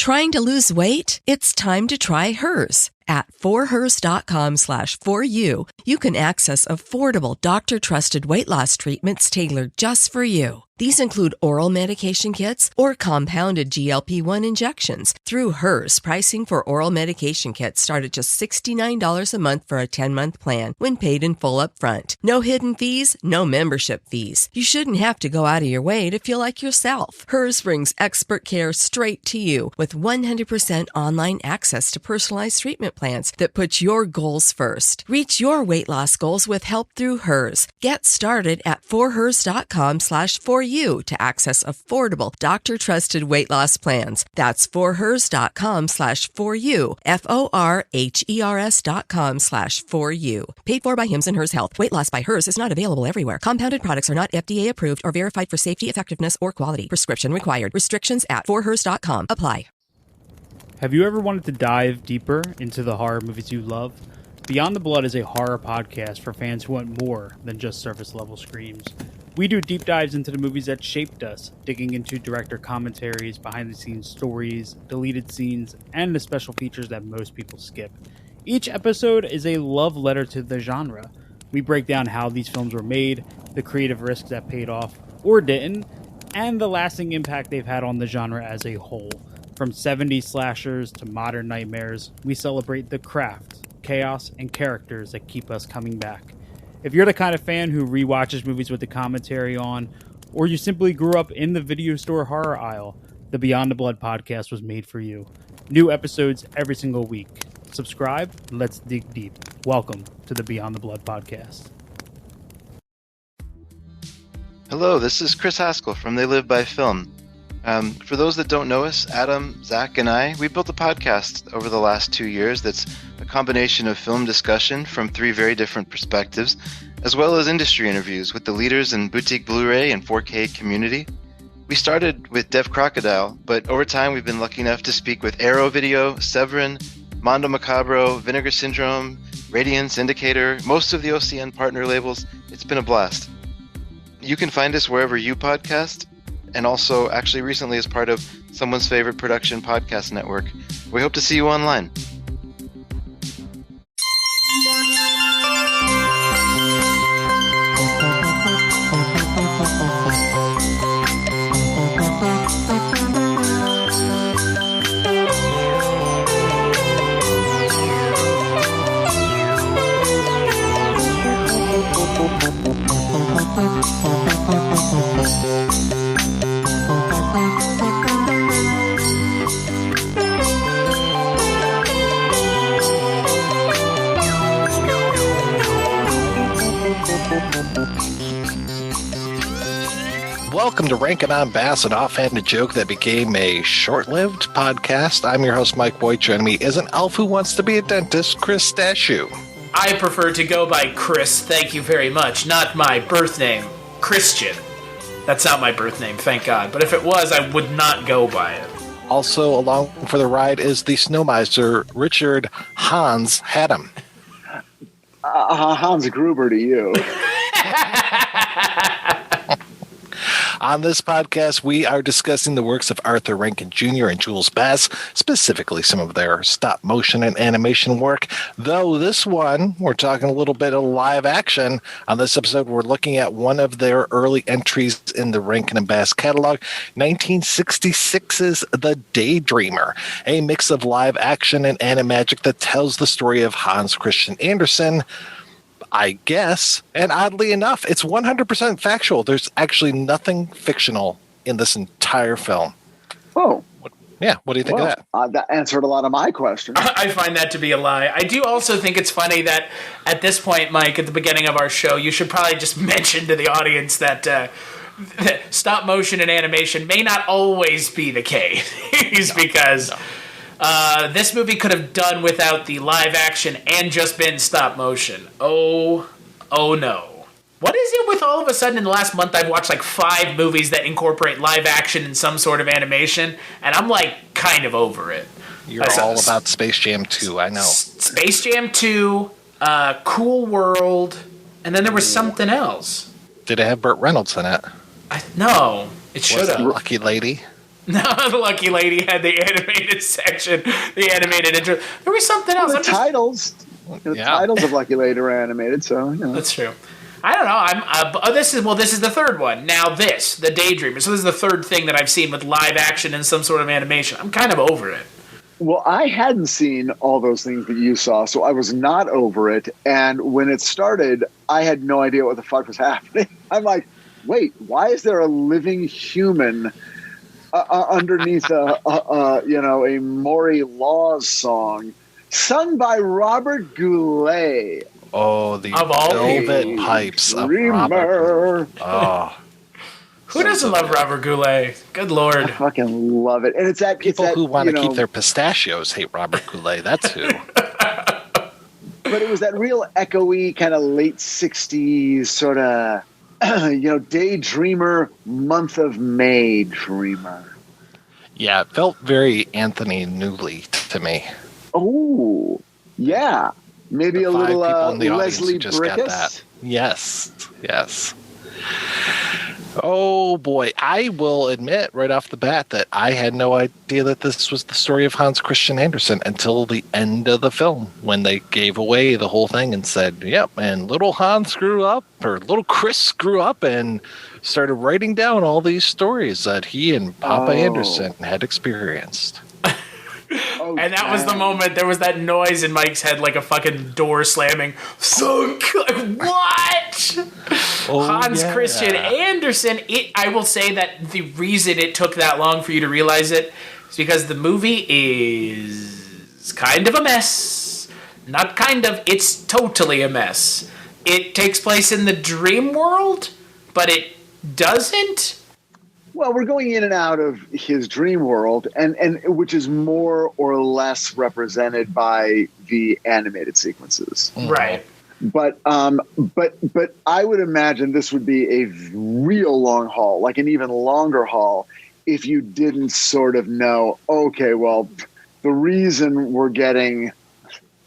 Trying to lose weight? It's time to try Hers. At forhers.com/4u, you can access affordable, doctor-trusted weight loss treatments tailored just for you. These include oral medication kits or compounded GLP-1 injections. Through Hers, pricing for oral medication kits start at just $69 a month for a 10-month plan when paid in full upfront. No hidden fees, no membership fees. You shouldn't have to go out of your way to feel like yourself. Hers brings expert care straight to you with 100% online access to personalized treatment plans that put your goals first. Reach your weight loss goals with help through Hers. Get started at forhers.com/4u to access affordable, doctor-trusted weight loss plans. That's forhers.com/4u, forhers.com/4u. Paid for by Hims and Hers Health. Weight loss by Hers is not available everywhere. Compounded products are not FDA approved or verified for safety, effectiveness, or quality. Prescription required. Restrictions at forhers.com apply. Have you ever wanted to dive deeper into the horror movies you love? Beyond the Blood is a horror podcast for fans who want more than just surface-level screams. We do deep dives into the movies that shaped us, digging into director commentaries, behind-the-scenes stories, deleted scenes, and the special features that most people skip. Each episode is a love letter to the genre. We break down how these films were made, the creative risks that paid off or didn't, and the lasting impact they've had on the genre as a whole. From 70s slashers to modern nightmares, we celebrate the craft, chaos, and characters that keep us coming back. If you're the kind of fan who rewatches movies with the commentary on, or you simply grew up in the video store horror aisle, the Beyond the Blood podcast was made for you. New episodes every single week. Subscribe, let's dig deep. Welcome to the Beyond the Blood podcast. Hello, this is Chris Haskell from They Live by Film. For those that don't know us, Adam, Zach, and we built a podcast over the last 2 years that's a combination of film discussion from 3 very different perspectives, as well as industry interviews with the leaders in boutique Blu-ray and 4K community. We started with Dev Crocodile, but over time we've been lucky enough to speak with Arrow Video, Severin, Mondo Macabro, Vinegar Syndrome, Radiance, Indicator, most of the OCN partner labels. It's been a blast. You can find us wherever you podcast, and also actually recently as part of Someone's Favorite Production Podcast Network. We hope to see you online. Welcome to Rankin Bass, an offhanded joke that became a short-lived podcast. I'm your host, Mike Boyd. Joining me is an elf who wants to be a dentist, Chris Dashew. I prefer to go by Chris, thank you very much, not my birth name, Christian. That's not my birth name, thank God. But if it was, I would not go by it. Also along for the ride is the snow miser, Richard Hans Haddam. Hans Gruber to you. On this podcast, we are discussing the works of Arthur Rankin Jr. and Jules Bass, specifically some of their stop motion and animation work. Though this one, we're talking a little bit of live action. On this episode, we're looking at one of their early entries in the Rankin Bass catalog, 1966's The Daydreamer, a mix of live action and animagic that tells the story of Hans Christian Andersen, I guess, and oddly enough, it's 100% factual. There's actually nothing fictional in this entire film. Oh. Yeah, what do you think of that? That answered a lot of my questions. I find that to be a lie. I do also think it's funny that at this point, Mike, at the beginning of our show, you should probably just mention to the audience that stop motion and animation may not always be the case. Because this movie could have done without the live action and just been stop motion. Oh no. What is it with all of a sudden in the last month I've watched like 5 movies that incorporate live action and some sort of animation, and I'm like kind of over it. You're all about Space Jam 2, I know. Space Jam 2, Cool World, and then there was something else. Did it have Burt Reynolds in it? No, it should have. Lucky Lady? The Lucky Lady had the animated section, the animated intro. There was something else. The titles of Lucky Lady were animated, so That's true. I don't know. This is the third one. Now the Daydreamer. So this is the third thing that I've seen with live action and some sort of animation. I'm kind of over it. Well, I hadn't seen all those things that you saw, so I was not over it. And when it started, I had no idea what the fuck was happening. I'm like, wait, why is there a living human underneath a Maury Laws song sung by Robert Goulet? Oh, the velvet pipes of Robert. Oh. Who doesn't love Robert Goulet? Good Lord. I fucking love it. And it's that people who want to keep their pistachios hate Robert Goulet. That's who. But it was that real echoey kind of late 60s sort of, Daydreamer, month of May dreamer. Yeah, it felt very Anthony Newley to me. Oh, yeah. Maybe a little Leslie Brickus. Yes. Oh boy, I will admit right off the bat that I had no idea that this was the story of Hans Christian Andersen until the end of the film, when they gave away the whole thing and said, yep, and little Hans grew up, or little Chris grew up and started writing down all these stories that he and Papa Andersen had experienced. And that was the moment, there was that noise in Mike's head like a fucking door slamming. Thunk! Like, what? Hans Christian Andersen. I will say that the reason it took that long for you to realize it is because the movie is kind of a mess. Not kind of, it's totally a mess. It takes place in the dream world, but it doesn't. Well, we're going in and out of his dream world, and which is more or less represented by the animated sequences, right? But I would imagine this would be a real long haul, like an even longer haul, if you didn't sort of know. Okay, well, the reason we're getting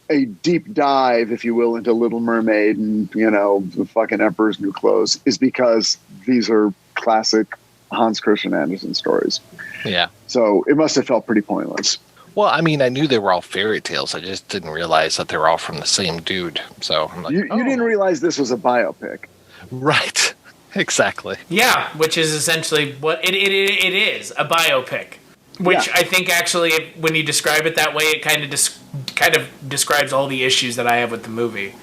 a deep dive, if you will, into Little Mermaid and the fucking Emperor's New Clothes is because these are classic Hans Christian Andersen stories. Yeah. So it must have felt pretty pointless. Well, I mean, I knew they were all fairy tales. I just didn't realize that they were all from the same dude. So I'm like, you didn't realize this was a biopic. Right. Exactly. Yeah, which is essentially what it is, a biopic. Which I think actually, when you describe it that way, it kind of describes all the issues that I have with the movie.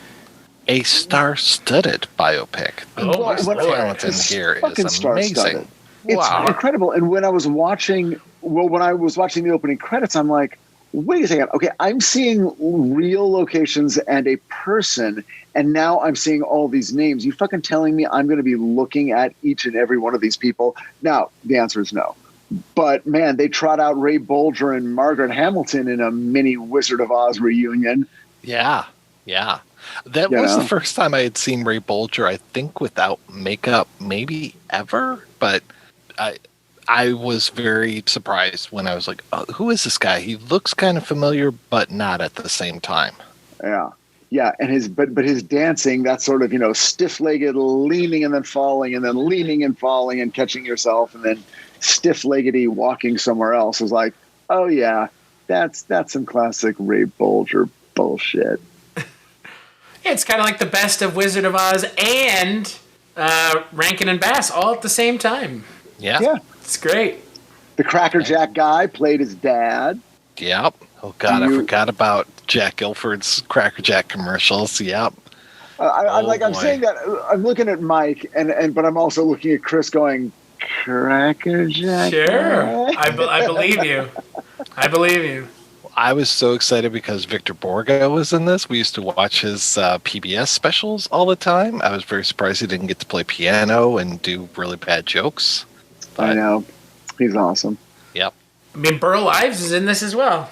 A star-studded biopic. The talent in here is amazing. It's incredible. And when I was watching the opening credits, I'm like, wait a second. Okay, I'm seeing real locations and a person, and now I'm seeing all these names. You fucking telling me I'm going to be looking at each and every one of these people? Now, the answer is no. But, man, they trot out Ray Bolger and Margaret Hamilton in a mini Wizard of Oz reunion. Yeah. That was the first time I had seen Ray Bolger, I think, without makeup, maybe ever. But I was very surprised when I was like, oh, who is this guy? He looks kind of familiar, but not at the same time. Yeah, and his dancing, that sort of, stiff-legged leaning and then falling and then leaning and falling and catching yourself and then stiff-leggedy walking somewhere else is like, oh yeah, that's some classic Ray Bolger bullshit. It's kind of like the best of Wizard of Oz and Rankin and Bass all at the same time. Yeah. It's great. The Cracker Jack guy played his dad. Yep. Oh, God, I forgot about Jack Ilford's Cracker Jack commercials. Yep. I'm saying that. I'm looking at Mike, but I'm also looking at Chris going, Cracker Jack. Sure. I believe you. I believe you. I was so excited because Victor Borga was in this. We used to watch his PBS specials all the time. I was very surprised he didn't get to play piano and do really bad jokes. But, I know. He's awesome. Yep. I mean, Burl Ives is in this as well.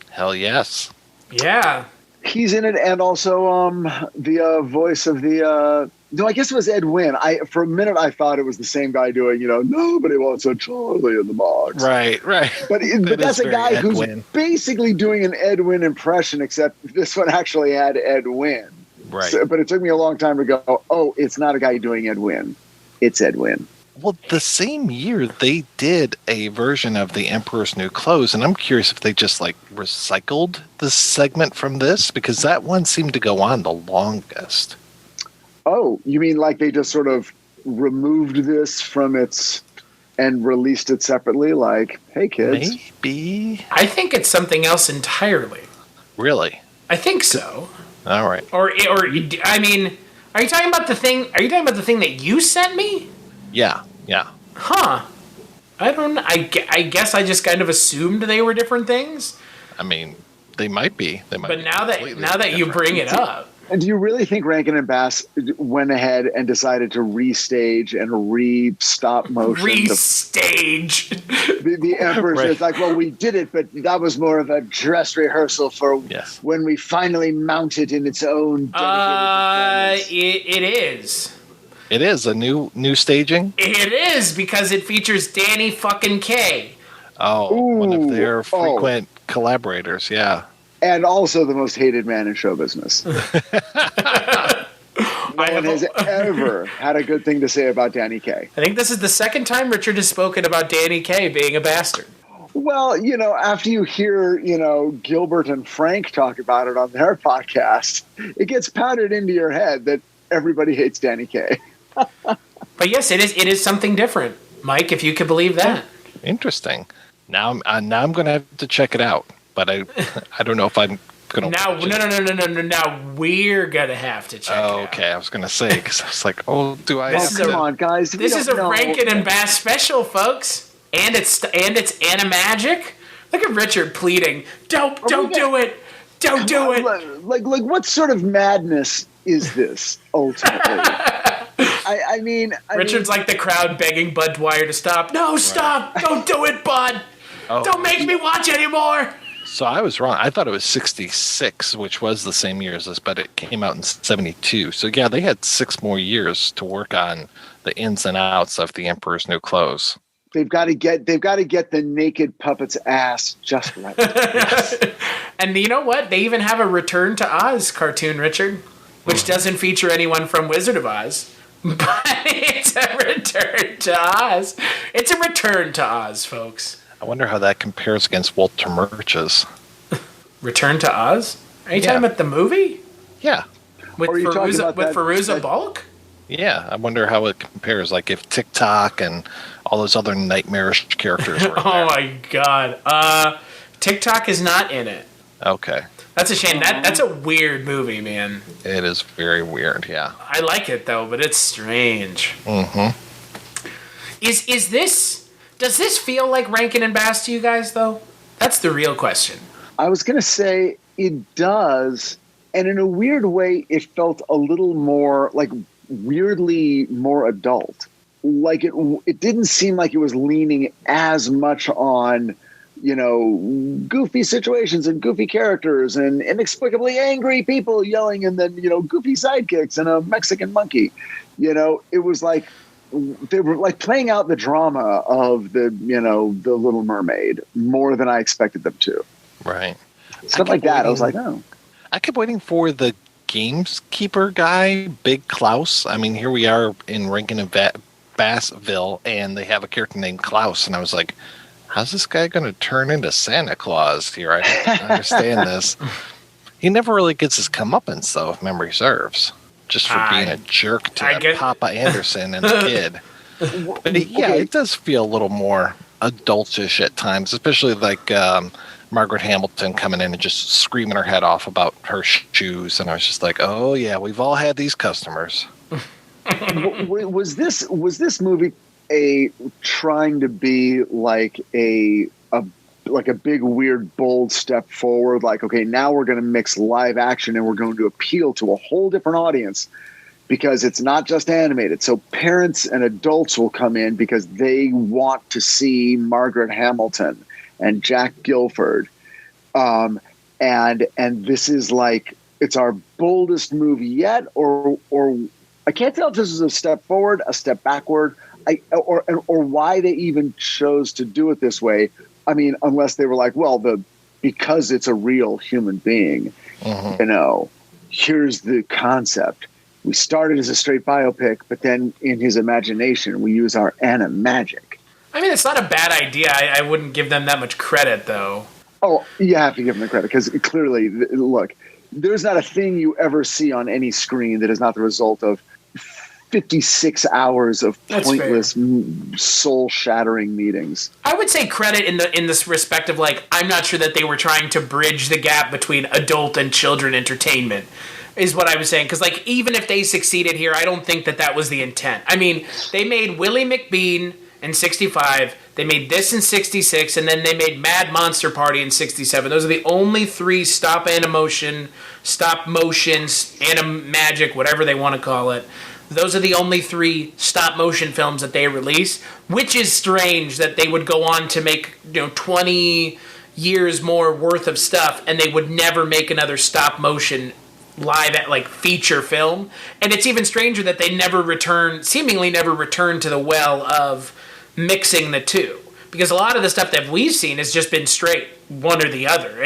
Hell yes. Yeah. He's in it, and also the voice of the... no, I guess it was Ed Wynn. For a minute, I thought it was the same guy doing, nobody wants a Charlie in the box. Right. But that's a guy who's basically doing an Ed Wynn impression, except this one actually had Ed Wynn. Right. But it took me a long time to go, oh, it's not a guy doing Ed Wynn. It's Ed Wynn. Well, the same year they did a version of The Emperor's New Clothes, and I'm curious if they just like recycled the segment from this, because that one seemed to go on the longest. Oh, you mean like they just sort of removed this from its and released it separately? Like, hey kids, Maybe. I think it's something else entirely. Really? I think so. All right. Or I mean, are you talking about the thing? Are you talking about the thing that you sent me? Yeah. Huh. I don't know. I guess I just kind of assumed they were different things. I mean, they might be. But now that you bring it up. And do you really think Rankin and Bass went ahead and decided to restage and re-stop motion? Restage. The Emperor's Right. It's like, well, we did it, but that was more of a dress rehearsal for when we finally mount it in its own dedicated performance. It is. It is a new staging? It is, because it features Danny fucking Kaye. Oh, one of their frequent collaborators, yeah. And also the most hated man in show business. No one has ever had a good thing to say about Danny Kaye. I think this is the second time Richard has spoken about Danny Kaye being a bastard. Well, after you hear, Gilbert and Frank talk about it on their podcast, it gets pounded into your head that everybody hates Danny Kaye. But yes, it is something different, Mike, if you could believe that. Interesting. Now I'm going to have to check it out, but I don't know if I'm going to. No. Now we're going to have to check it out. Okay, I was going to say, because I was like, do I? Come on, guys. This is a Rankin and Bass special, folks, and it's animagic. Look at Richard pleading. Don't do it. Don't do it. Like what sort of madness is this ultimately? I mean, Richard's like the crowd begging Bud Dwyer to stop. No, stop! Don't do it, Bud! Don't make me watch anymore! So I was wrong. I thought it was 66, which was the same year as this, but it came out in 72. So yeah, they had 6 more years to work on the ins and outs of The Emperor's New Clothes. They've got to get the naked puppet's ass just right. And you know what? They even have a Return to Oz cartoon, Richard, which doesn't feature anyone from Wizard of Oz. But it's a Return to Oz. It's a Return to Oz, folks. I wonder how that compares against Walter Murch's. Return to Oz? Are you talking about the movie? Yeah. With Fairuza Balk? Yeah, I wonder how it compares. Like if TikTok and all those other nightmarish characters were in there. Oh my god. TikTok is not in it. Okay. That's a shame. That's a weird movie, man. It is very weird, yeah. I like it though, but it's strange. Mm-hmm. Does this feel like Rankin and Bass to you guys though? That's the real question. I was going to say it does, and in a weird way it felt a little more like weirdly more adult. Like it didn't seem like it was leaning as much on goofy situations and goofy characters and inexplicably angry people yelling and then, goofy sidekicks and a Mexican monkey. It was like they were like playing out the drama of the Little Mermaid more than I expected them to. Right. Stuff like that. I was like, oh. I kept waiting for the gamekeeper guy, Big Klaus. I mean, here we are in Rankin and Bassville, and they have a character named Klaus, and I was like, how's this guy going to turn into Santa Claus here? I don't understand this. He never really gets his comeuppance, though, if memory serves. Just for being a jerk to Papa Anderson and the kid. But it does feel a little more adultish at times, especially like Margaret Hamilton coming in and just screaming her head off about her shoes. And I was just like, oh, yeah, we've all had these customers. Was this movie trying to be like a big weird bold step forward, like, okay, now we're going to mix live action and we're going to appeal to a whole different audience because it's not just animated, so parents and adults will come in because they want to see Margaret Hamilton and Jack Gilford, and this is like it's our boldest movie yet, or I can't tell if this is a step forward, a step backward, or why they even chose to do it this way. I mean, unless they were like, well, because it's a real human being, here's the concept. we started as a straight biopic, but then in his imagination, we use our animagic. I mean, it's not a bad idea. I wouldn't give them that much credit, though. Oh, you have to give them the credit because clearly, look, there's not a thing you ever see on any screen that is not the result of 56 hours of pointless, soul-shattering meetings. I would say credit in this respect of, like, I'm not sure that they were trying to bridge the gap between adult and children entertainment, is what I was saying. Because, like, even if they succeeded here, I don't think that was the intent. I mean, they made Willie McBean in 65, they made this in 66, and then they made Mad Monster Party in 67. Those are the only three stop motion, animagic, whatever they want to call it. Those are the only three stop motion films that they release, which is strange that they would go on to make 20 years more worth of stuff, and they would never make another stop motion live feature film. And it's even stranger that they seemingly never returned to the well of mixing the two, because a lot of the stuff that we've seen has just been straight one or the other.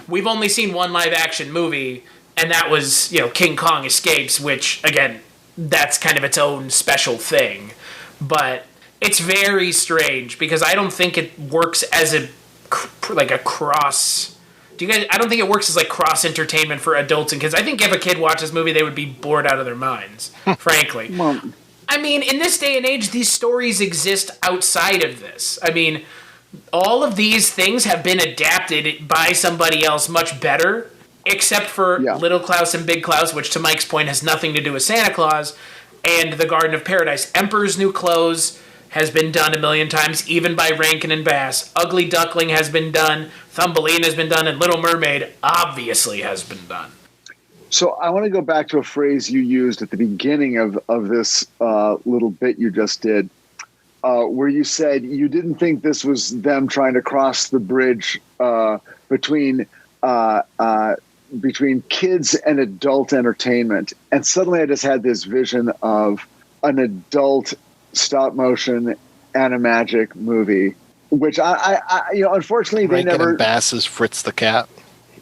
We've only seen one live action movie, and that was King Kong Escapes, which again, that's kind of its own special thing. But it's very strange because I don't think it works as a cross. I don't think it works as cross entertainment for adults and kids. I think if a kid watched this movie, they would be bored out of their minds, frankly. I mean, in this day and age, these stories exist outside of this. I mean, all of these things have been adapted by somebody else much better, except for Little Klaus and Big Klaus, which to Mike's point has nothing to do with Santa Claus, and The Garden of Paradise. Emperor's New Clothes has been done a million times, even by Rankin Bass. Ugly Duckling has been done, Thumbelina has been done, and Little Mermaid obviously has been done. So I want to go back to a phrase you used at the beginning of this little bit you just did, where you said you didn't think this was them trying to cross the bridge between kids and adult entertainment. And suddenly I just had this vision of an adult stop motion animagic movie, which I unfortunately they Rankin never. and Bass's Fritz the Cat.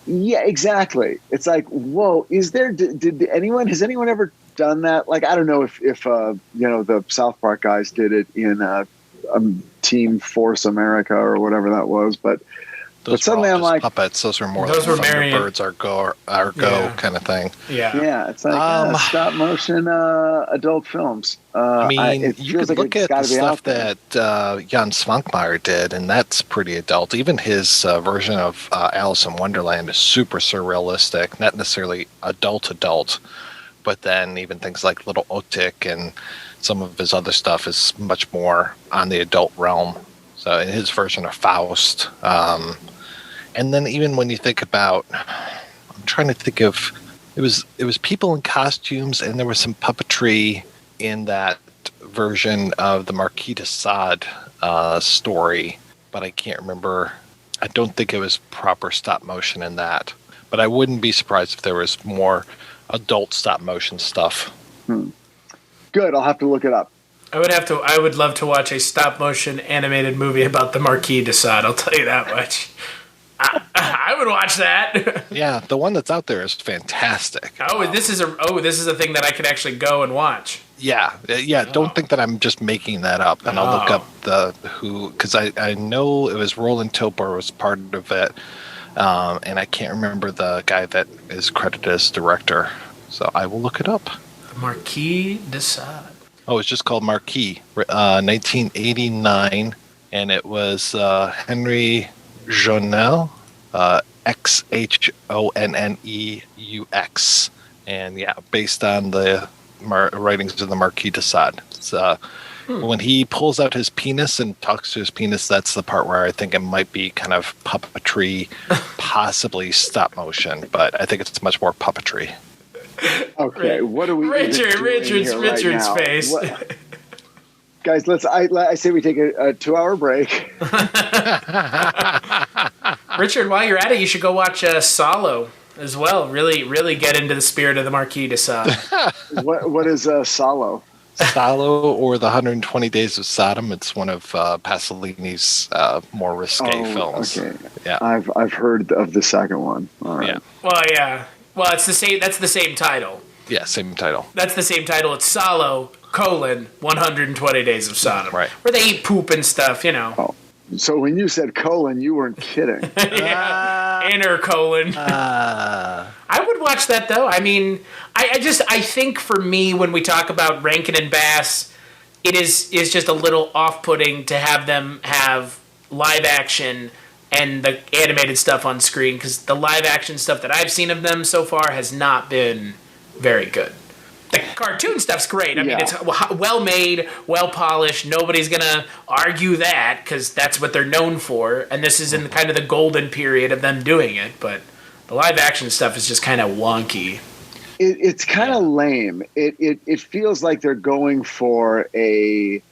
Yeah, exactly. It's like, whoa, has anyone ever done that? Like, I don't know if the South Park guys did it in Team Force America or whatever that was, but suddenly I'm like, puppets. Those were more those like were Thunderbirds or Go kind of thing. Yeah, it's like stop motion adult films. I mean, you could look at the stuff that Jan Svankmajer did, and that's pretty adult. Even his version of Alice in Wonderland is super surrealistic, not necessarily adult, but then even things like Little Otik and some of his other stuff is much more on the adult realm. So in his version of Faust, and then even when you think about, I'm trying to think of, it was people in costumes, and there was some puppetry in that version of the Marquis de Sade story, but I can't remember. I don't think it was proper stop motion in that, but I wouldn't be surprised if there was more adult stop motion stuff. Good, I'll have to look it up. I would love to watch a stop motion animated movie about the Marquis de Sade. I'll tell you that much. I would watch that. Yeah, the one that's out there is fantastic. This is a thing that I could actually go and watch. Yeah. Don't think that I'm just making that up. And I'll look up because I know it was Roland Topor was part of it, and I can't remember the guy that is credited as director. So I will look it up. The Marquis de Sade. Oh, it's just called Marquis, 1989, and it was Henry Jonel, Xhonneux, and based on the writings of the Marquis de Sade. When he pulls out his penis and talks to his penis, that's the part where I think it might be kind of puppetry, possibly stop motion, but I think it's much more puppetry. Okay, what are we Richard's right face. Guys, I say we take a 2-hour break. Richard, while you're at it, you should go watch Salo as well. Really, really get into the spirit of the Marquis de Sade. What is Salo? Salo or the 120 Days of Sodom. It's one of Pasolini's more risque films. Okay. Yeah, I've heard of the second one. All right. Yeah. Well, yeah. Well, it's the same. That's the same title. Yeah, same title. That's the same title. It's Salo, 120 Days of Sodom. Right. Where they eat poop and stuff, you know. Oh. So when you said colon, you weren't kidding. Yeah. Inner colon. I would watch that, though. I mean, I think for me, when we talk about Rankin and Bass, it is just a little off-putting to have them have live action and the animated stuff on screen, because the live action stuff that I've seen of them so far has not been very good. The cartoon stuff's great. I mean, it's well made, well polished. Nobody's going to argue that, because that's what they're known for. And this is in kind of the golden period of them doing it. But the live action stuff is just kind of wonky. It's kind of lame. It feels like they're going for a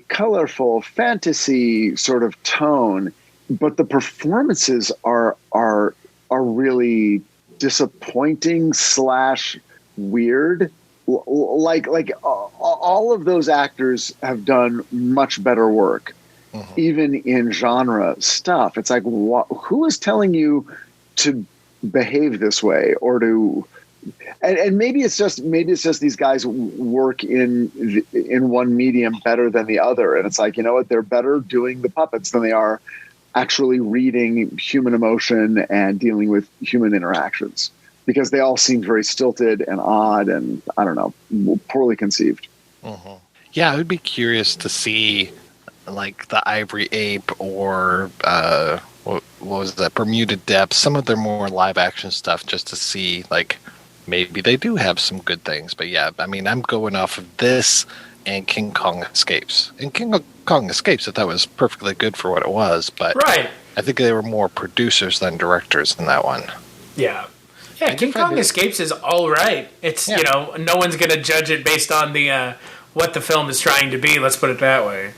colorful fantasy sort of tone, but the performances are really disappointing / weird. Like all of those actors have done much better work, even in genre stuff. It's like, who is telling you to behave this way, or to? And maybe it's just these guys work in one medium better than the other, and it's like, you know what, they're better doing the puppets than they are actually reading human emotion and dealing with human interactions, because they all seem very stilted and odd and, I don't know, poorly conceived. Yeah, I would be curious to see, like, the Ivory Ape or what was that, Bermuda Depth, some of their more live action stuff, just to see, like, maybe they do have some good things. But yeah, I mean, I'm going off of this and King Kong Escapes. And King Kong Escapes, I thought was perfectly good for what it was, but right. I think they were more producers than directors in that one. Yeah. Yeah, King Kong Escapes is all right. It's, you know, no one's going to judge it based on the what the film is trying to be, let's put it that way.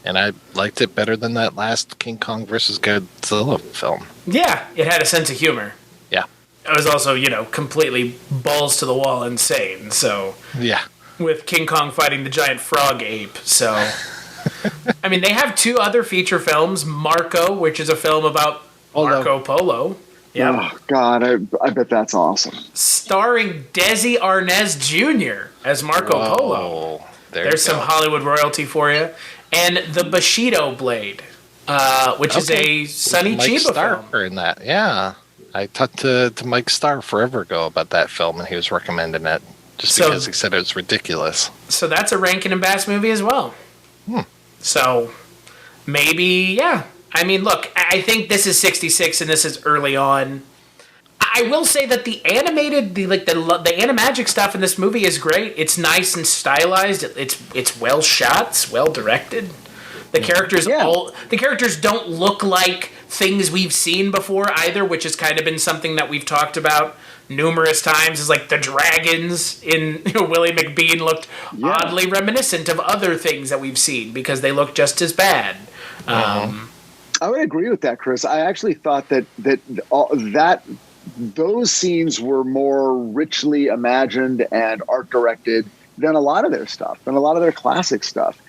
And I liked it better than that last King Kong versus Godzilla film. Yeah, it had a sense of humor. Yeah. It was also, you know, completely balls to the wall insane, so... Yeah. With King Kong fighting the giant frog ape, so... I mean, they have 2 other feature films, Marco, which is a film about Marco Polo. Yeah. Oh, God, I bet that's awesome. Starring Desi Arnaz Jr. as Marco Polo. There's some Hollywood royalty for you. And The Bushido Blade, which is a Sonny Chiba film. In that, yeah. I talked to Mike Starr forever ago about that film, and he was recommending it just because he said it was ridiculous. So that's a Rankin and Bass movie as well. So maybe, yeah. I mean, look, I think this is 66 and this is early on. I will say that the animated, the animagic stuff in this movie is great. It's nice and stylized. It's well shot. It's well directed. The characters the characters don't look like things we've seen before either, which has kind of been something that we've talked about numerous times. Is like the dragons in Willie McBean looked oddly reminiscent of other things that we've seen because they look just as bad. I would agree with that, Chris. I actually thought that those scenes were more richly imagined and art directed than a lot of their stuff, than a lot of their classic stuff.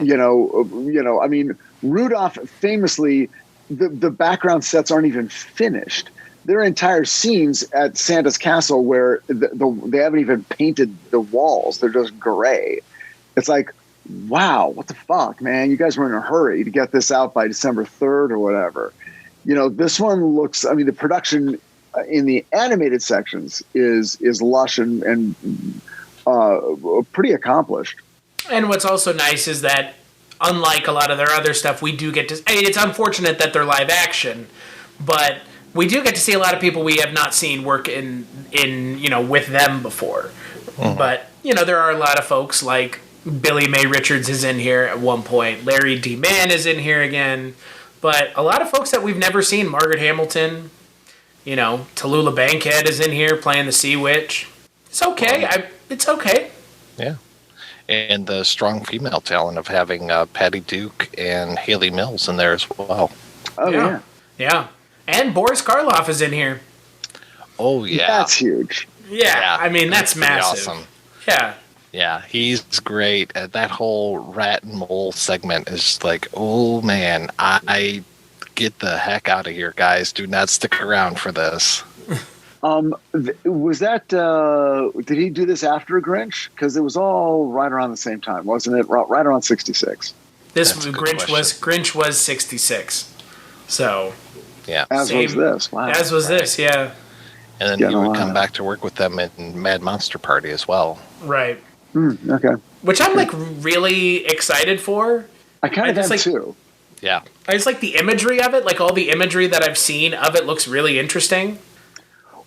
You know, I mean, Rudolph famously, the background sets aren't even finished. There are entire scenes at Santa's castle where they haven't even painted the walls. They're just gray. It's like, wow, what the fuck, man? You guys were in a hurry to get this out by December 3rd or whatever. You know, this one looks, I mean, the production in the animated sections is lush and pretty accomplished. And what's also nice is that, unlike a lot of their other stuff, we do get to... I mean, it's unfortunate that they're live action, but we do get to see a lot of people we have not seen work in with them before. But, there are a lot of folks like Billy May Richards is in here at one point. Larry D. Mann is in here again. But a lot of folks that we've never seen. Margaret Hamilton, Tallulah Bankhead is in here playing the Sea Witch. It's okay. It's okay. Yeah. And the strong female talent of having Patty Duke and Haley Mills in there as well. Oh, yeah. Yeah. And Boris Karloff is in here. Oh, yeah. That's huge. Yeah. I mean, that's massive. Awesome. Yeah. Yeah, he's great. That whole rat and mole segment is just like, oh, man, I get the heck out of here, guys. Do not stick around for this. Was that? Did he do this after Grinch? Because it was all right around the same time, wasn't it? Right around 66. This Grinch was 66. So Yeah. As was this. Wow. As was this, yeah. And then he would come back to work with them in Mad Monster Party as well. Right. Okay. Which I'm like really excited for. I kind of am too. Yeah. I just like the imagery of it. Like all the imagery that I've seen of it looks really interesting.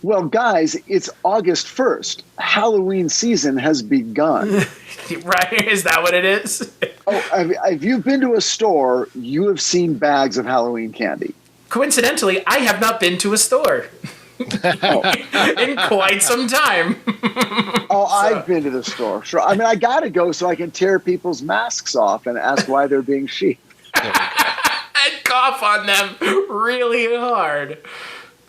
Well, guys, it's August 1st. Halloween season has begun. Right? Is that what it is? If you've been to a store, you have seen bags of Halloween candy. Coincidentally, I have not been to a store in quite some time. I've been to the store. Sure. I mean, I got to go so I can tear people's masks off and ask why they're being sheep. And cough on them really hard.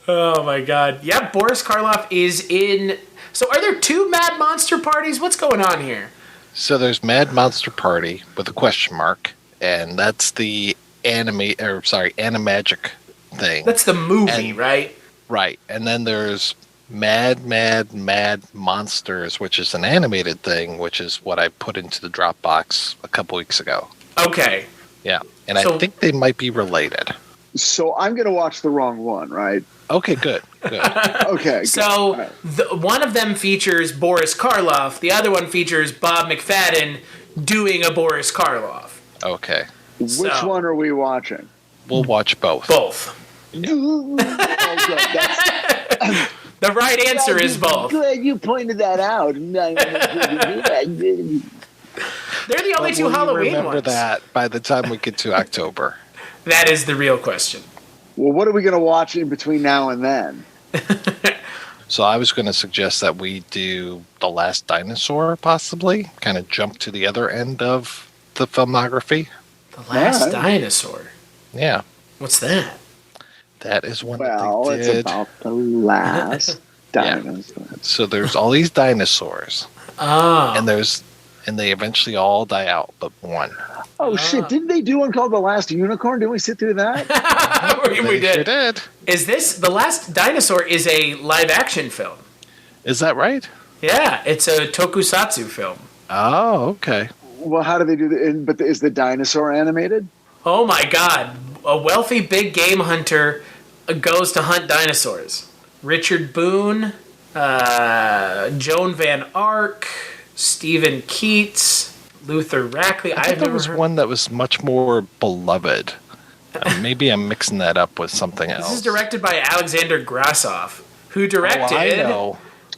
Oh my God. Yeah, Boris Karloff is in. So are there two Mad Monster parties? What's going on here? So there's Mad Monster Party with a question mark, and that's the animagic thing. That's the movie, right? Right. And then there's Mad Monsters, which is an animated thing, which is what I put into the Dropbox a couple weeks ago. Okay. Yeah. And I think they might be related. So I'm going to watch the wrong one, right? Okay, good. Okay. So good. One of them features Boris Karloff. The other one features Bob McFadden doing a Boris Karloff. Okay. Which one are we watching? We'll watch both. Both. The right answer is both. Glad you pointed that out. They're the only two Halloween remember ones. that by the time we get to October. That is the real question. Well, what are we going to watch in between now and then? So I was going to suggest that we do The Last Dinosaur, possibly. Kind of jump to the other end of the filmography. The Last Dinosaur? Yeah. What's that? That is one that they did. It's about the last dinosaur. So there's all these dinosaurs. Oh. And they eventually all die out, but one. Oh, shit. Didn't they do one called The Last Unicorn? Didn't we sit through that? We did. Sure did. Is this The Last Dinosaur is a live action film? Is that right? Yeah, it's a tokusatsu film. Oh, okay. Well, how do they do that? But is the dinosaur animated? Oh my God. A wealthy big game hunter goes to hunt dinosaurs. Richard Boone, Joan Van Ark, Stephen Keats, Luther Rackley. I thought there was one that was much more beloved. Maybe I'm mixing that up with something else. This is directed by Alexander Grassoff, who directed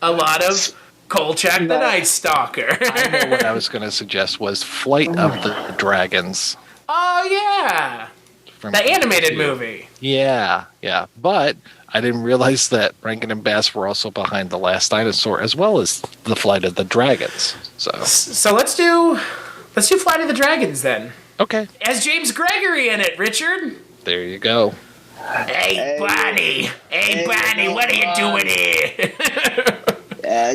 a lot of Kolchak the Night Stalker. I know what I was going to suggest was Flight of the Dragons. Oh, yeah. The animated movie. Yeah. But I didn't realize that Rankin and Bass were also behind The Last Dinosaur as well as The Flight of the Dragons. So let's do Flight of the Dragons then. Okay. As James Gregory in it, Richard. There you go. Hey, Bonnie. Hey, Bonnie, what are you doing here?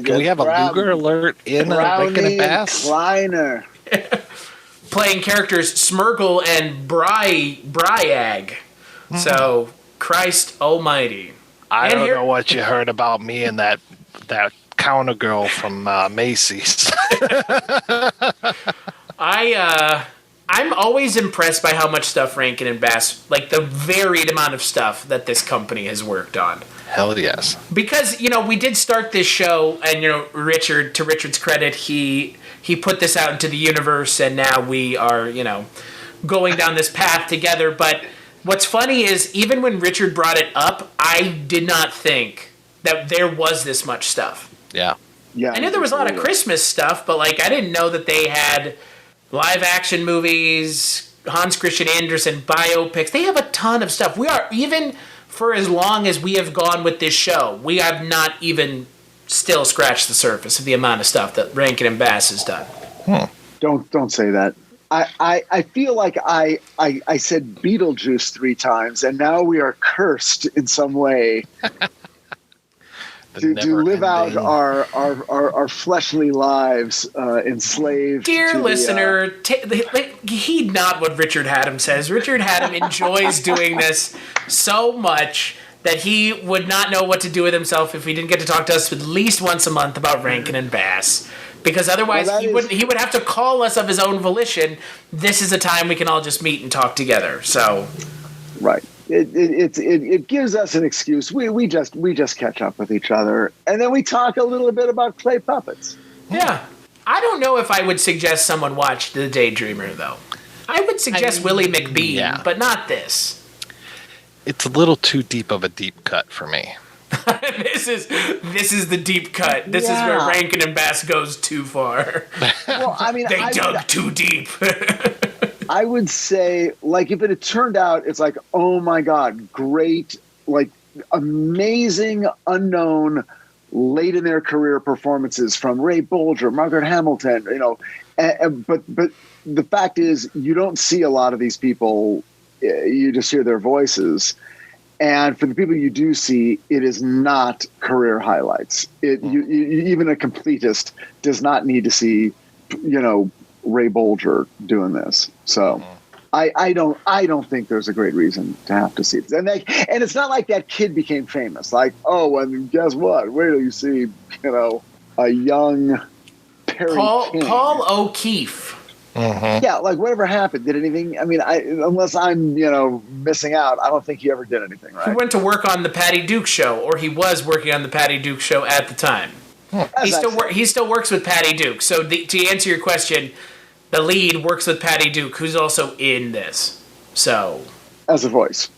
Can we have a Luger alert in Rankin and Bass? Kleiner. Playing characters Smirgle and Bryag. So, Christ almighty. I don't know what you heard about me and that counter girl from Macy's. I'm always impressed by how much stuff Rankin and Bass, like the varied amount of stuff that this company has worked on. Hell yes. Because, we did start this show, and, Richard, to Richard's credit, he put this out into the universe, and now we are, going down this path together. But what's funny is, even when Richard brought it up, I did not think that there was this much stuff. Yeah. I knew there was a lot of Christmas stuff, but, I didn't know that they had live action movies, Hans Christian Andersen, biopics. They have a ton of stuff. We are, even for as long as we have gone with this show, we have not even still scratched the surface of the amount of stuff that Rankin and Bass has done. Don't say that. I feel like I said Beetlejuice 3 times, and now we are cursed in some way to live out our fleshly lives enslaved. Dear listener, heed not what Richard Haddam says. Richard Haddam enjoys doing this so much that he would not know what to do with himself if he didn't get to talk to us at least once a month about Rankin Bass. Because otherwise he would have to call us of his own volition. This is a time we can all just meet and talk together. So, right. It gives us an excuse. We just catch up with each other, and then we talk a little bit about clay puppets. Yeah. I don't know if I would suggest someone watch The Daydreamer, though. I would suggest Willie McBean, but not this. It's a little too deep of a deep cut for me. This is the deep cut. This is where Rankin Bass goes too far. Well, I mean, they dug too deep. I would say, like, if it had turned out, it's like, oh my God, great, like, amazing, unknown, late in their career performances from Ray Bolger, Margaret Hamilton, you know, but the fact is, you don't see a lot of these people. You just hear their voices. And for the people you do see, it is not career highlights. Even a completist does not need to see, you know, Ray Bolger doing this. So I don't think there's a great reason to have to see this. And it's not like that kid became famous. Like, oh, and guess what? Wait till you see, you know, a young Paul O'Keefe. Mm-hmm. Yeah, like whatever happened, did anything? I mean, unless I'm, you know, missing out, I don't think he ever did anything, right? He went to work on the Patty Duke Show, or he was working on the Patty Duke Show at the time. He still works with Patty Duke. So to answer your question, the lead works with Patty Duke, who's also in this. So as a voice,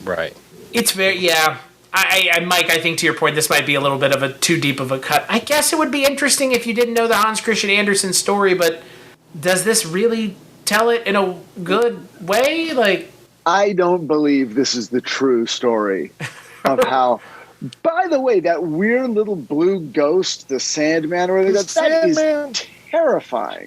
right? It's very Mike, I think to your point, this might be a little bit of a too deep of a cut. I guess it would be interesting if you didn't know the Hans Christian Andersen story, but does this really tell it in a good way? Like, I don't believe this is the true story of how. By the way, that weird little blue ghost, the Sandman, or that is terrifying.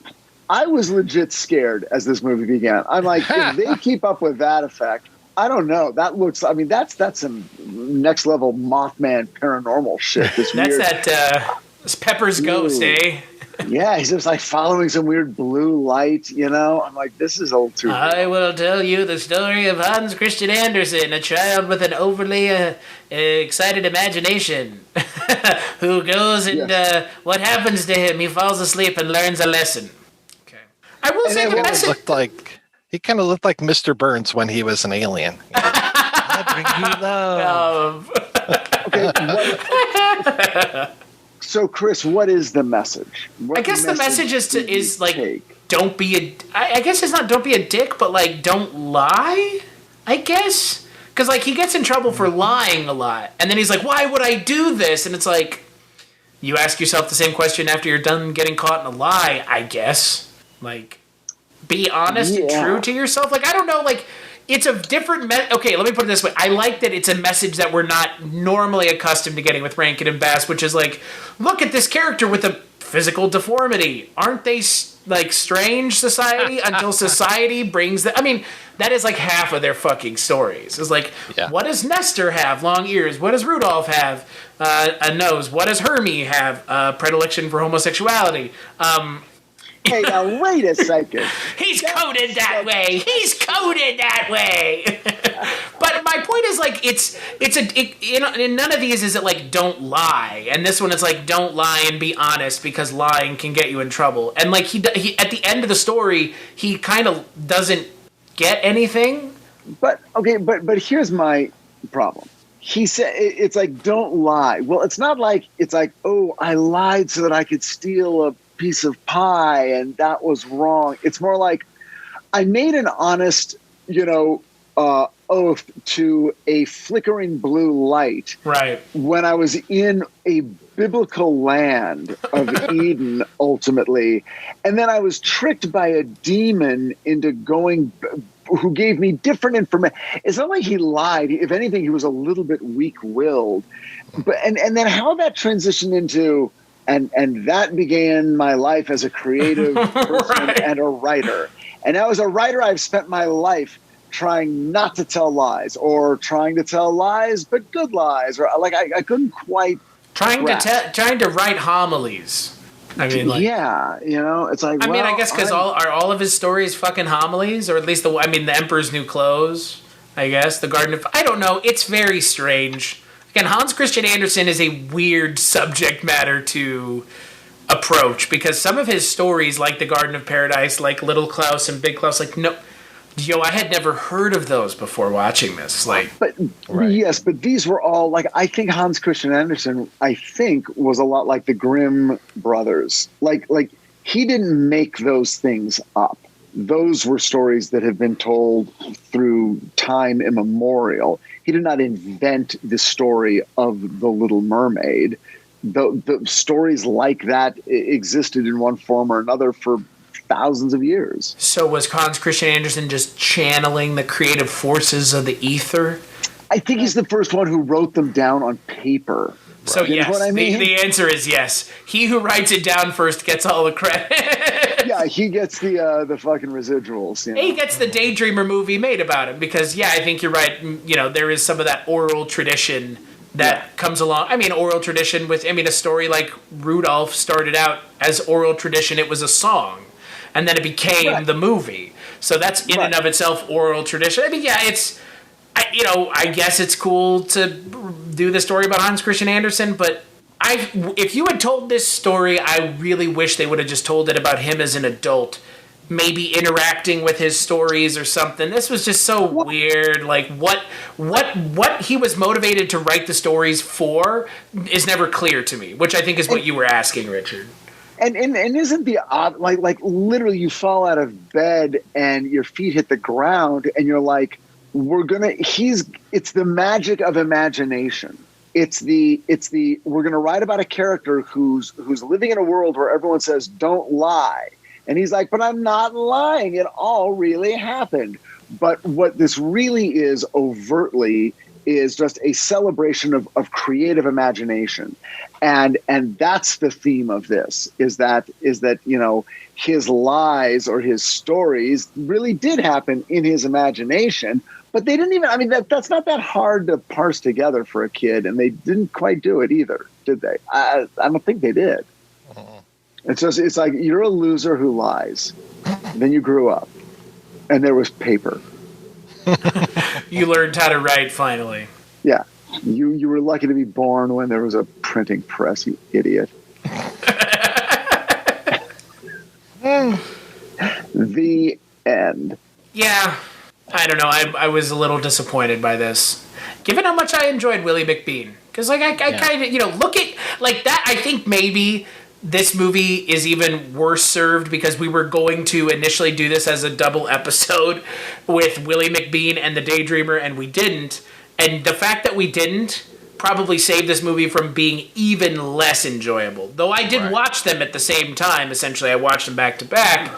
I was legit scared as this movie began. I'm like, if they keep up with that effect, I don't know. That looks. I mean, that's some next level Mothman paranormal shit. It's Pepper's ghost, eh? Yeah, he's just like following some weird blue light, you know? I'm like, this is old too. I will tell you the story of Hans Christian Andersen, a child with an overly excited imagination who goes and what happens to him? He falls asleep and learns a lesson. Okay. I will say the message... He kind of looked like Mr. Burns when he was an alien. I bring you love. Okay, so, Chris, what is the message? I guess the message is like, don't be a... I guess it's not don't be a dick, but, like, don't lie, I guess. Because, like, he gets in trouble for lying a lot. And then he's like, why would I do this? And it's like, you ask yourself the same question after you're done getting caught in a lie, I guess. Like, be honest and true to yourself. Like, I don't know, like... It's a different... Okay, let me put it this way. I like that it's a message that we're not normally accustomed to getting with Rankin Bass, which is like, look at this character with a physical deformity. Aren't they, like, strange, society? Until society brings them... I mean, that is like half of their fucking stories. It's like, what does Nestor have? Long ears. What does Rudolph have? A nose. What does Hermie have? Predilection for homosexuality. Hey, now wait a second. He's coded that way. He's coded that way. But my point is, like, in none of these is it like don't lie, and this one is like don't lie and be honest because lying can get you in trouble. And like he at the end of the story, he kind of doesn't get anything. But okay, but here's my problem. He said it's like don't lie. Well, it's not like it's like, oh, I lied so that I could steal a piece of pie and that was wrong. It's more like I made an honest, you know, oath to a flickering blue light when I was in a biblical land of Eden ultimately, and then I was tricked by a demon into going who gave me different information. It's not like he lied. If anything, he was a little bit weak-willed. But and then how that transitioned into And that began my life as a creative person and a writer. And as a writer, I've spent my life trying not to tell lies or trying to tell lies, but good lies. Or like I couldn't quite trying to write homilies. I mean, like, yeah, you know, it's like. I guess because all of his stories fucking homilies, or at least the Emperor's New Clothes. I guess. The Garden of... I don't know. It's very strange. Again, Hans Christian Andersen is a weird subject matter to approach because some of his stories, like The Garden of Paradise, like Little Klaus and Big Klaus, like, no... Yo, I had never heard of those before watching this. But yes, but these were all like, I think Hans Christian Andersen, was a lot like the Grimm brothers. Like he didn't make those things up. Those were stories that have been told through time immemorial. He did not invent the story of the Little Mermaid. The stories like that existed in one form or another for thousands of years. So was Hans Christian Andersen just channeling the creative forces of the ether? I think he's the first one who wrote them down on paper. So you yes, know what I mean? the answer is yes. He who writes it down first gets all the credit. Yeah, he gets the fucking residuals. You know? He gets the Daydreamer movie made about him because, yeah, I think you're right. You know, there is some of that oral tradition that comes along. I mean, oral tradition with, a story like Rudolph started out as oral tradition. It was a song. And then it became the movie. So that's in and of itself oral tradition. I mean, yeah, I guess it's cool to do the story about Hans Christian Andersen, but if you had told this story, I really wish they would have just told it about him as an adult, maybe interacting with his stories or something. This was just so weird. Like what he was motivated to write the stories for is never clear to me, which I think is what you were asking, Richard. And isn't the odd, like literally you fall out of bed and your feet hit the ground and you're like, it's the magic of imagination. We're going to write about a character who's living in a world where everyone says, don't lie. And he's like, but I'm not lying. It all really happened. But what this really is overtly is just a celebration of creative imagination. And that's the theme of this is that, his lies or his stories really did happen in his imagination, but they didn't even, that's not that hard to parse together for a kid. And they didn't quite do it either, did they? I don't think they did. It's like, you're a loser who lies. Then you grew up and there was paper. You learned how to write finally. Yeah. You were lucky to be born when there was a printing press, you idiot. The end. Yeah. I don't know. I was a little disappointed by this. Given how much I enjoyed Willie McBean. Because, I kind of, look at, like, that. I think maybe this movie is even worse served because we were going to initially do this as a double episode with Willie McBean and the Daydreamer, and we didn't. And the fact that we didn't probably saved this movie from being even less enjoyable. Though I did watch them at the same time. Essentially, I watched them back to back.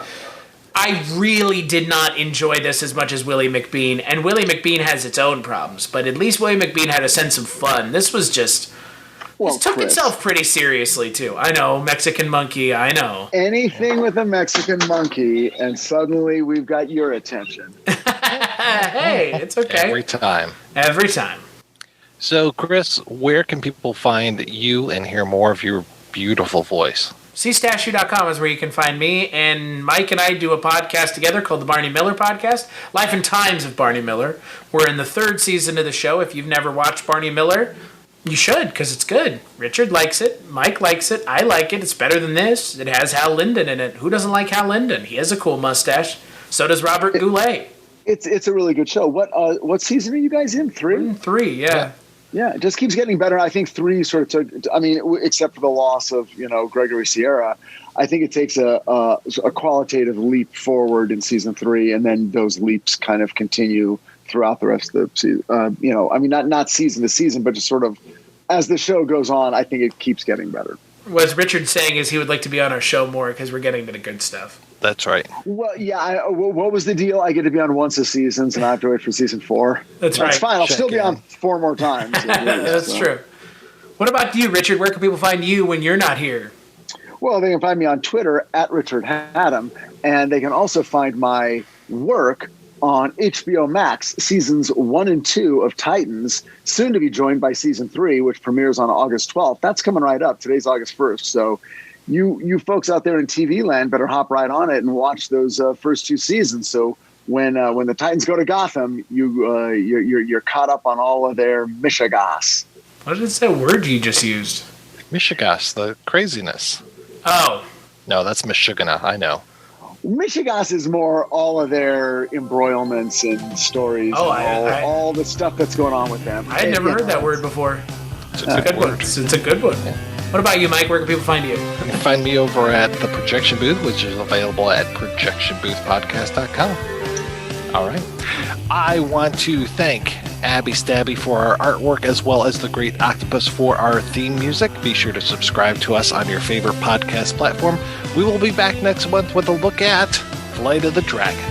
I really did not enjoy this as much as Willie McBean. And Willie McBean has its own problems, but at least Willie McBean had a sense of fun. This was just... Well, it took itself pretty seriously, too. I know, Mexican monkey, I know. Anything with a Mexican monkey, and suddenly we've got your attention. Hey, it's okay. Every time. Every time. So, Chris, where can people find you and hear more of your beautiful voice? CStashu.com is where you can find me, and Mike and I do a podcast together called the Barney Miller Podcast, Life and Times of Barney Miller. We're in the 3rd season of the show. If you've never watched Barney Miller, you should, because it's good. Richard likes it. Mike likes it. I like it. It's better than this. It has Hal Linden in it. Who doesn't like Hal Linden? He has a cool mustache. So does Robert Goulet. It's a really good show. What season are you guys in? 3? We're in 3, yeah. Yeah, it just keeps getting better. I think 3 sort of took, except for the loss of, Gregory Sierra, I think it takes a qualitative leap forward in season 3, and then those leaps kind of continue throughout the rest of the season. Not season to season, but just sort of as the show goes on, I think it keeps getting better. What Richard's saying is he would like to be on our show more because we're getting to the good stuff. That's right. Well, yeah. What was the deal? I get to be on once a season, and I have to wait for season 4. That's right. That's fine. I'll still be on 4 more times. That's true. What about you, Richard? Where can people find you when you're not here? Well, they can find me on Twitter at Richard Haddam, and they can also find my work on HBO Max, seasons 1 and 2 of Titans, soon to be joined by season 3, which premieres on August 12th. That's coming right up. Today's August 1st. So you folks out there in TV land better hop right on it and watch those first 2 seasons. So when the Titans go to Gotham, you're caught up on all of their mishigas. What is that word you just used? Mishigas, the craziness. Oh. No, that's Michigana, I know. Mishigas is more all of their embroilments and stories. Oh, all the stuff that's going on with them. I had never heard that word before. It's a good one. It's a good one. Yeah. What about you, Mike? Where can people find you? You can find me over at the Projection Booth, which is available at projectionboothpodcast.com. All right. I want to thank Abby Stabby for our artwork, as well as the Great Octopus for our theme music. Be sure to subscribe to us on your favorite podcast platform. We will be back next month with a look at Flight of the Dragon.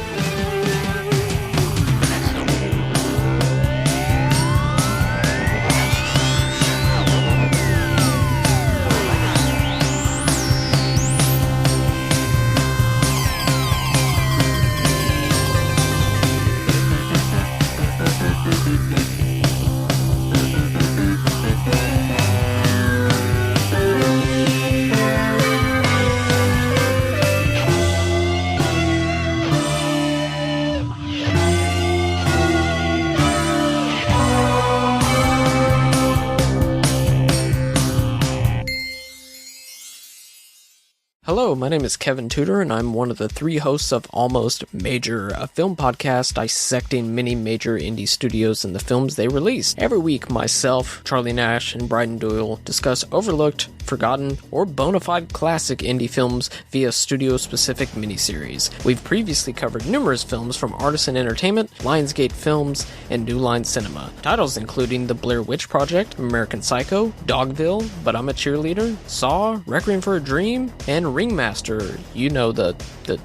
Hello, my name is Kevin Tudor, and I'm one of the 3 hosts of Almost Major, a film podcast dissecting many major indie studios and the films they release. Every week, myself, Charlie Nash, and Bryden Doyle discuss overlooked, forgotten, or bona fide classic indie films via studio-specific miniseries. We've previously covered numerous films from Artisan Entertainment, Lionsgate Films, and New Line Cinema. Titles including The Blair Witch Project, American Psycho, Dogville, But I'm a Cheerleader, Saw, Requiem for a Dream, and Ringmaster, you know, the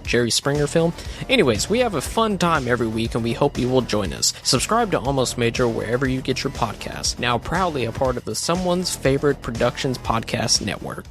Jerry Springer film. Anyways, we have a fun time every week, and we hope you will join us. Subscribe to Almost Major wherever you get your podcasts. Now proudly a part of the Someone's Favorite Productions podcast network.